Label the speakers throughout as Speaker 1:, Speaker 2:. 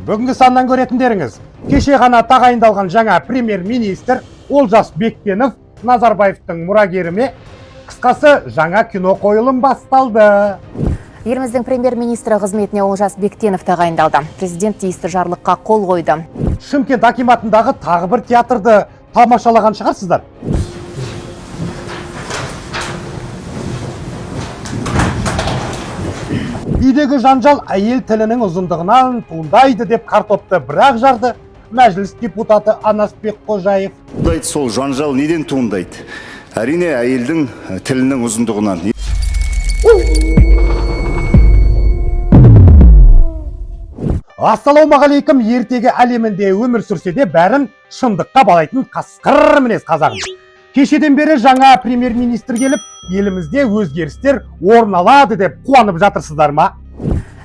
Speaker 1: Бүгінгі саннан көретіндеріңіз, кеше ғана тағайындалған жаңа премьер-министр Олжас Бектенов Назарбаевтың мұрагеріме қысқасы жаңа кино қойылым басталды.
Speaker 2: Еліміздің премьер-министрі қызметіне Олжас Бектенов тағайындалды. Президент тиісті жарлыққа қол қойды.
Speaker 1: Шымкент акиматындағы тағы бір театрды тамашалаған шығарсыздар. Үйдегі жанжал әйел тілінің ұзындығынан туындайды деп картопты бірақ жарды мәжіліс депутаты Анасбек Қожаев.
Speaker 3: Сол жанжал неден туындайды? Әрине әйелдің тілінің ұзындығынан.
Speaker 1: Ассалаумағалейкум, ертегі әлемінде өмір сүрсе де бәрін шындыққа балайтын қасқыр мінез қазағым. Кешеден бері жаңа премьер-министр келіп, елімізде өзгерістер орын алады деп қуанып жатырсыздар ма?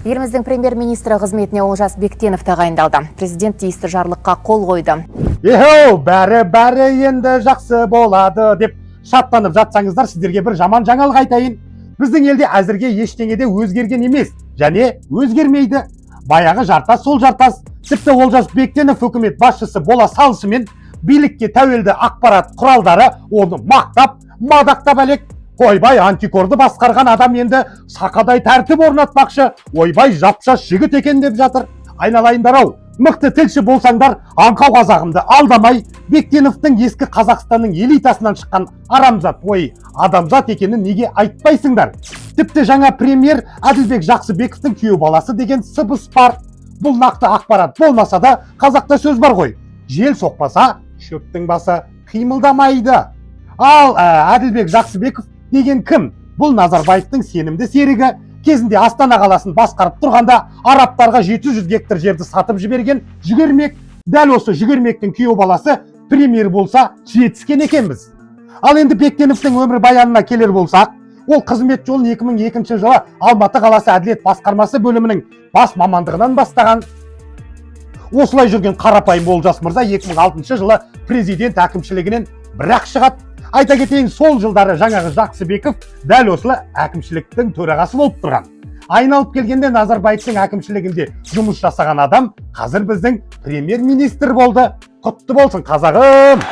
Speaker 2: Еліміздің премьер-министрі қызметіне Олжас Бектенов тағайындалды. Президент тиісті жарлыққа қол қойды.
Speaker 1: Бәрі енді жақсы болады деп шаттанып жатсаңыздар, сіздерге бір жаман жаңалық айтайын. Біздің елде әзірге ештеңеде өзгерген емес, және өзгермейді. Баяғы жартас сол жартас. Тіпті Олжас Бектенов үкімет басшысы бола салысымен билікке тәуелді ақпарат құралдары оны мақтап, мадақтап әлек. Ойбай, антикорды басқарған адам енді сақадай тәртіп орнатпақшы. Ойбай, жапшаш жігіт екен деп жатыр. Айналайындар-ау, мықты тілші болсаңдар, аңқау қазағымды алдамай, Бектеновтың ескі Қазақстанның элитасынан шыққан арамзат, адамзат екенін неге айтпайсыңдар? Тіпті жаңа премьер Әділбек Жақсыбековтың күйеу баласы деген сыбыс бар. Бұл нақты ақпарат болмаса да, қазақта сөз бар ғой. Жел соқпаса, шөптің басы қимылдамайды. Ал Әділбек Жақсыбеков деген кім? Бұл Назарбаевтың сенімді серігі. Кезінде Астана қаласын басқарып тұрғанда арабтарға 700 гектар жерді сатып жіберген жүгермек. Дәл осы жүгермектің күйеу баласы премьер болса жетіскен екенбіз. Ал енді Бектеновтың өмір баянына келер болсақ, ол қызмет жолын 2002 жылы Алматы қаласы әділет басқармасы бөлімінің бас мамандығынан бастаған. Осылай жүрген қарапайым Олжас мырза 2006 жылы президент әкімшілігінен бірақ шығады. Айта кетейін, сол жылдары жаңағы Жақсыбеков дәл осылай әкімшіліктің төрағасы болып тұрған. Айналып келгенде Назарбаевтың әкімшілігінде жұмыс жасаған адам қазір біздің премьер-министр болды. Құтты болсын қазағым.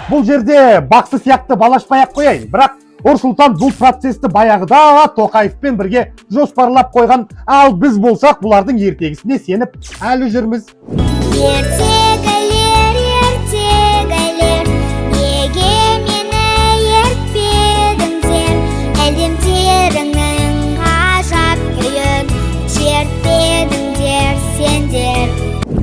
Speaker 1: Бұл жерде бақсы сияқты балашпай-ақ қояйын, бірақ Нұрсұлтан бұл процесті баяғыда Тоқаевпен бірге жоспарлап қойған, ал біз болсақ бұлардың ертегісіне сеніп әлі жүрміз.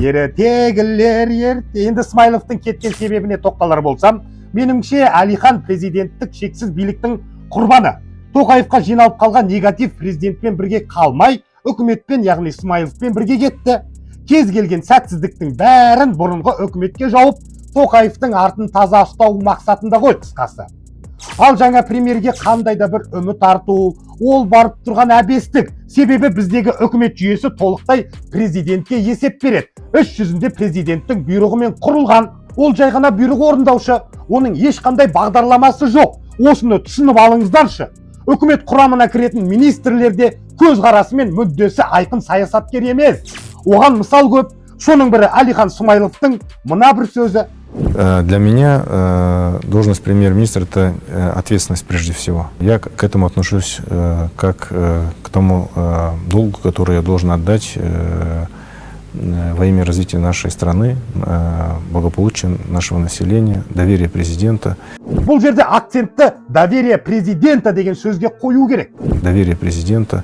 Speaker 1: Ертегілер, енді Смайловтың кеткен себебіне тоқталар болсам, меніңше Әлихан президенттік шексіз биліктің құрбаны. Тоқаевқа жиналып қалған негатив президентпен бірге қалмай, үкіметпен, яғни Смайловпен бірге кетті. Кез келген сәтсіздіктің бәрін бұрынғы үкіметке жауып, Тоқаевтың артын таза ұстау мақсатында ғой қысқасы. Ал жаңа премьерге қандай да бір үміт арту, ол барып тұрған әбестік. Себебі біздегі үкімет жүйесі толықтай президентке есеп береді. Іс жүзінде президенттің бұйрығымен құрылған. Ол жай ғана бұйрық орындаушы. Оның ешқандай бағдарламасы жоқ. Осыны түсініп алыңыздаршы. Үкімет құрамына кіретін министрлерде көзқарасы мен мүддесі айқын саясаткер емес. Оған мысал көп. Соның бірі Әлихан Смайловтың мына бір сөзі.
Speaker 4: Для меня должность премьер-министра – это ответственность прежде всего. Я к этому отношусь как к тому долгу, который я должен отдать во имя развития нашей страны, благополучия нашего населения, доверия президента.
Speaker 1: Бұл жерде акцентті доверие президента деген сөзге қою керек.
Speaker 4: Доверие президента.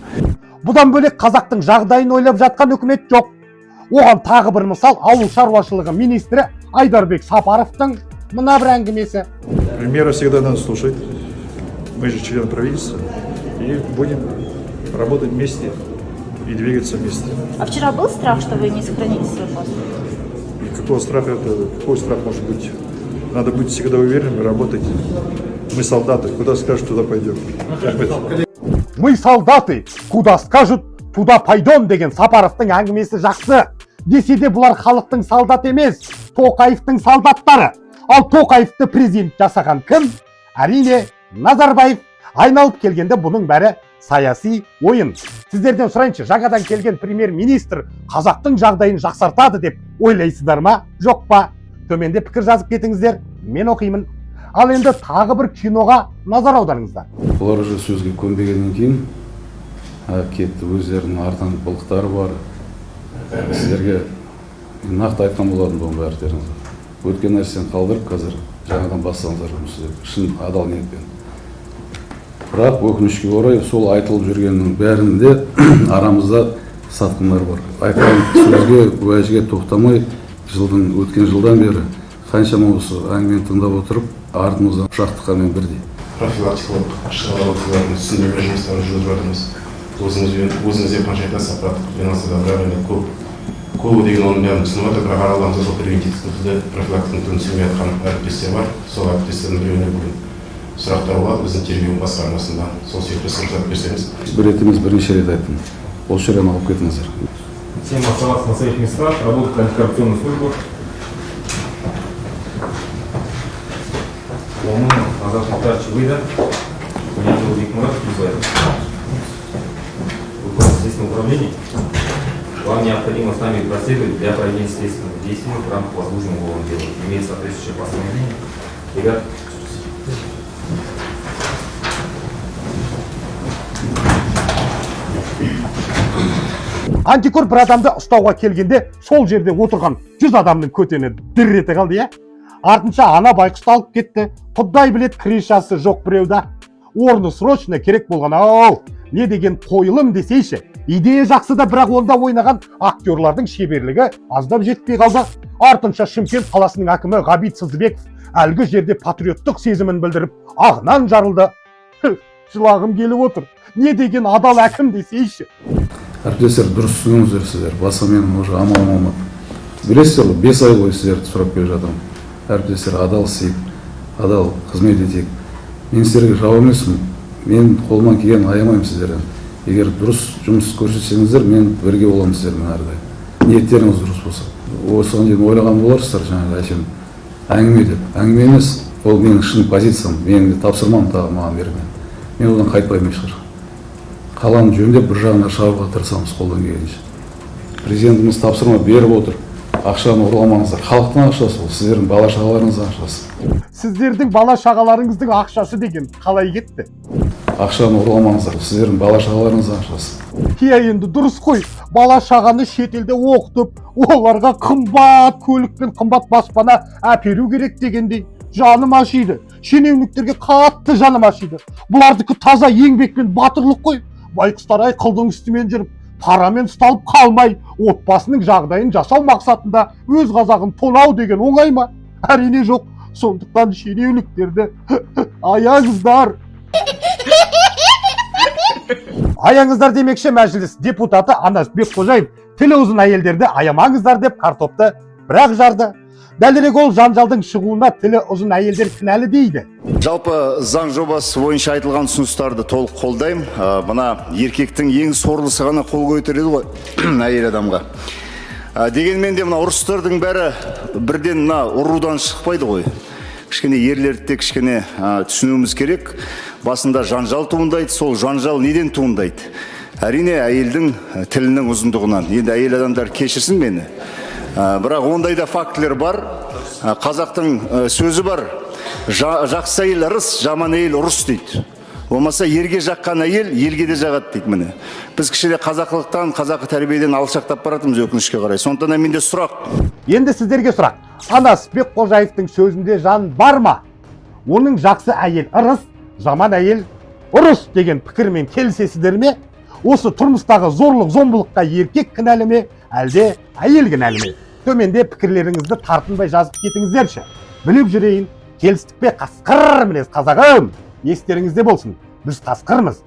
Speaker 1: Бұдан бөлек қазақтың жағдайын ойлап жатқан үкімет жоқ. Оған тағы бір мысал ауыл шаруашылығы министрі Айдарбек Сапаровтың мына бір әңгімесі.
Speaker 5: Премьера всегда надо слушать. Мы же члены правительства и будем работать вместе и двигаться вместе.
Speaker 6: А вчера был страх, что вы не сохраните свой пост?
Speaker 5: И какой страх может быть? Надо быть всегда уверенным и работать. Мы солдаты, куда скажут, туда пойдем.
Speaker 1: Мы солдаты, куда скажут, туда пойдем деген Сапаровтың әңгімесі жақсы. Десе де бұлар халықтың солдат емес, Тоқаевтың солдаттары. Ал Тоқаевты президент жасаған кім? Әрине, Назарбаев. Айналып келгенде бұның бәрі саяси ойын. Сіздерден сұрайыншы, жаңадан келген премьер-министр қазақтың жағдайын жақсартады деп ойлайсыздар ма, жоқ па? Төменде пікір жазып кетіңіздер, мен оқимын. Ал енді тағы бір киноға назар аударыңыздар.
Speaker 7: Олар уже сөзге көнбегеннен кейін кетті, өздерінің артан былықтары бар. Сіздерге нақты айтқан болатын бұның бәртеріңіз. Өткен нәрсені қалдырып, қазір жаңадан бастаңыздар жұмысты, шын адал ниетпен. Бірақ өкінішке орай сол айтылып жүргеннің бәрінде арамызда сатқындар бар. Айтқан сөзге, уәжге тоқтамай, өткен жылдан бері қаншама осы әңгімені тыңдап отырып, артымыздан ұшақтыққанмен бірдей.
Speaker 8: Профилактикалық шаралардың түсіндірме жұмыстарын жүргізіп жатырмыз. Өзіңіз де қанша айтасыз, финансыда бірақ енді көбі деген оның бәрін түсініп отыр, бірақ араларымызда сол превентивті профилактиканы түрін түсінбей жатқан әріптестер бар. Сол әріптестердің біреуіне бүгін сұрақтар болады, біздің тергеу басқармасында. Сол секілді сұрақтар берсеңіз.
Speaker 7: Бір рет емес, бірнеше рет айттым. Ол жерден алып кетіңіздер.
Speaker 9: Всем оставаться на своих местах, работать в антикоррупционных службах. Назад Мухтарович выйдет. Меня зовут Викмурат Кузбаев. Выполнить следственное управление. Вам необходимо с нами проследовать для проведения следственных действий в рамках возбужденного уголовного дела. Имеет соответствующее постановление. Ребят,
Speaker 1: Антикор бір адамды ұстауға келгенде сол жерде отырған 100 адамның көтені дір ете қалды, иә? Артынша ана байқұсты алып кетті. Құдай білет, кришасы жоқ біреуді. Орны срочно керек болған. Ау, не деген қойылым десейші. Идея жақсы да, бірақ онда ойнаған актерлардың шеберлігі аздап жетпей қалды. Артынша Шымкент қаласының әкімі Ғабит Сыздыбеков әлгі жерде патриоттық сезімін білдіріп, ағынан жарылды. Жылағым келіп отыр. Не деген адал әкім десейші.
Speaker 7: Әріптестер, дұрыс түсініңіздер сіздер. Баса менің уже амалым алмады. Білесіздер, 5 ай бойы сіздерді сұрап келе жатырмын. Әріптестер, адал істейік, адал қызмет етейік. Мен сіздерге жау емеспін. Мен қолымнан келгенін аямаймын сіздерден. Егер дұрыс жұмыс көрсетсеңіздер, мен бірге боламын сіздермен әрдайым. Ниеттеріңіз дұрыс болса. Осыған дейін ойлаған боларсыздар, жаңағы әшейін әңгіме деп. Әңгіме емес, ол менің шын позициям. Менің тапсырмам тағы маған берген. Мен одан қайтпаймын ешқашан. Қаланы жөндеп бір жағына шығаруға тырысамыз қолдан келгенше. Президентіміз тапсырма беріп отыр. Ақшаны ұрламаңыздар. Халықтың ақшасы ол, сіздердің бала шағаларыңыздың ақшасы.
Speaker 1: Сіздердің бала шағаларыңыздың ақшасы деген қалай кетті?
Speaker 7: Ақшаны ұрламаңыздар. Сіздердің бала шағаларыңыздың ақшасы.
Speaker 1: Иә, енді дұрыс қой. Бала шағаны шетелде оқытып, оларға қымбат көлік пен қымбат баспана әперу керек дегендей жаным ашиды. Шенеуніктерге қатты жаным ашиды. Бұлардікі таза еңбек пен батырлық қой. Байқұстар-ай, қылдың үстімен жүріп, парамен ұсталып қалмай, отбасының жағдайын жасау мақсатында өз қазағын тонау деген оңай ма? Әрине жоқ. Сондықтан шенеуніктерді аяңыздар. Аяңыздар демекші мәжіліс депутаты Анас Бекқожаев тілі ұзын әйелдерді аямаңыздар деп картопты бірақ жарды. Дәлірек ол жанжалдың шығуына тілі ұзын әйелдер кінәлі дейді.
Speaker 3: Жалпы заң жобасы бойынша айтылған ұсыныстарды толық қолдаймын. Мына еркектің ең сорлысы ғана қол көтереді ғой әйел адамға. Дегенмен де мына ұрыстардың бәрі бірден мына ұрудан шықпайды ғой. Кішкене ерлерді де кішкене түсінуіміз керек. Басында жанжал туындайды, сол жанжал неден туындайды? Әрине әйелдің тілінің ұзындығынан. Енді әйел адамдар кешірсін мені. Бірақ ондайда фактілер бар. Қазақтың сөзі бар. Жақсы әйел ырыс, жаман әйел ұрыс дейді. Болмаса ерге жаққан әйел елге де жағады дейді міне. Біз кішкене қазақылықтан, қазақы тәрбиеден алшақтап баратымыз өкінішке қарай. Сондықтан да менде сұрақ.
Speaker 1: Енді сіздерге сұрақ. Анас Бекқожаевтың сөзінде жан бар ма? Оның жақсы әйел ырыс, жаман әйел ұрыс деген пікірмен келісесіздер ме? Осы тұрмыстағы зорлық зомбылыққа еркек кінәлі ме, әлде әйел кінәлі ме? Төменде пікірлеріңізді тартынбай жазып кетіңіздерші. Біліп жүрейін, келістік пе қасқыр мінез қазағым? Естеріңізде болсын, біз қасқырмыз.